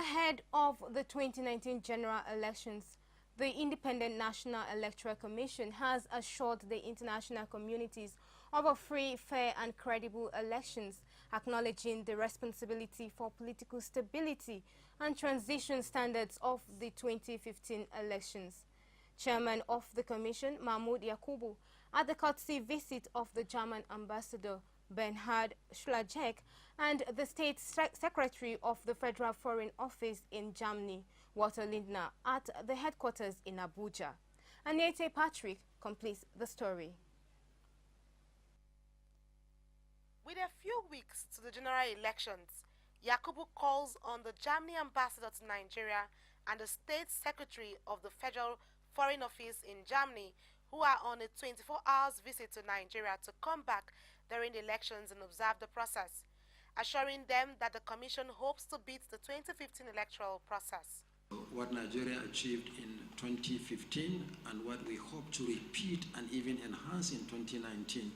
Ahead of the 2019 general elections, the Independent National Electoral Commission has assured the international communities of a free, fair and credible elections, acknowledging the responsibility for political stability and transition standards of the 2015 elections. Chairman of the Commission, Mahmoud Yakubu, at the courtesy visit of the German ambassador, Bernhard Schlagek, and the State Secretary of the Federal Foreign Office in Germany, Walter Lindner, at the headquarters in Abuja. INEC Patrick completes the story. With a few weeks to the general elections, Yakubu calls on the Germany ambassador to Nigeria and the State Secretary of the Federal Foreign Office in Germany, who are on a 24-hour visit to Nigeria, to come back during the elections and observe the process, assuring them that the Commission hopes to beat the 2015 electoral process. What Nigeria achieved in 2015 and what we hope to repeat and even enhance in 2019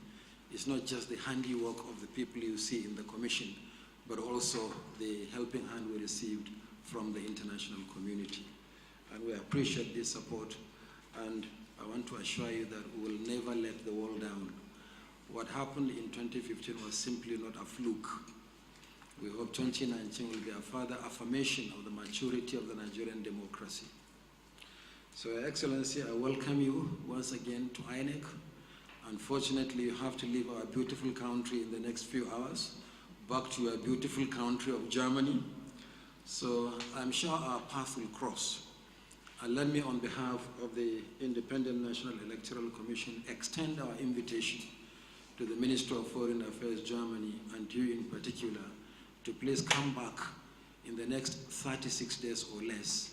is not just the handiwork of the people you see in the Commission, but also the helping hand we received from the international community. And we appreciate this support, and I want to assure you that we will never let the wall down. What happened in 2015 was simply not a fluke. We hope 2019 will be a further affirmation of the maturity of the Nigerian democracy. So, Your Excellency, I welcome you once again to INEC. Unfortunately, you have to leave our beautiful country in the next few hours, back to your beautiful country of Germany. So I'm sure our path will cross. And let me, on behalf of the Independent National Electoral Commission, extend our invitation to the Minister of Foreign Affairs, Germany, and you in particular, to please come back in the next 36 days or less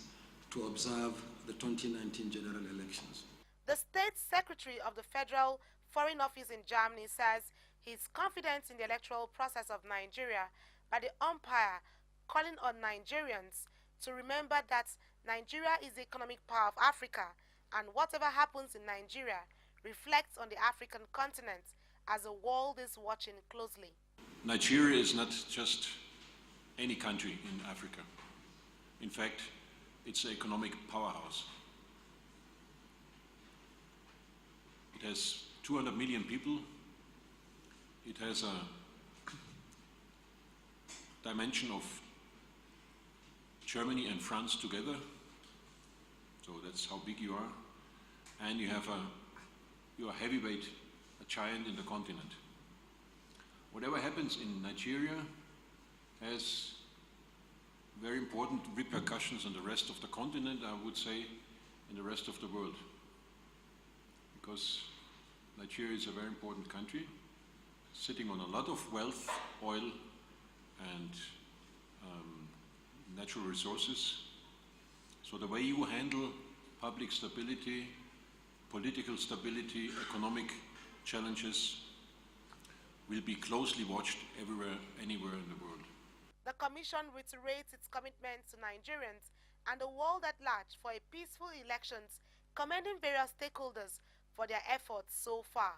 to observe the 2019 general elections. The State Secretary of the Federal Foreign Office in Germany says he is confident in the electoral process of Nigeria by the umpire, calling on Nigerians to remember that Nigeria is the economic power of Africa, and whatever happens in Nigeria reflects on the African continent as the world is watching closely. Nigeria is not just any country in Africa. In fact, it's an economic powerhouse. It has 200 million people. It has a dimension of Germany and France together. So that's how big you are. And you are a heavyweight, a giant in the continent. Whatever happens in Nigeria has very important repercussions on the rest of the continent, I would say, and the rest of the world. Because Nigeria is a very important country, sitting on a lot of wealth, oil, and natural resources. So the way you handle public stability, political stability, economic challenges will be closely watched everywhere, anywhere in the world. The Commission reiterates its commitment to Nigerians and the world at large for a peaceful elections, commending various stakeholders for their efforts so far.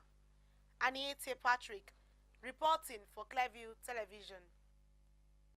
INEC Patrick, reporting for Clearview Television.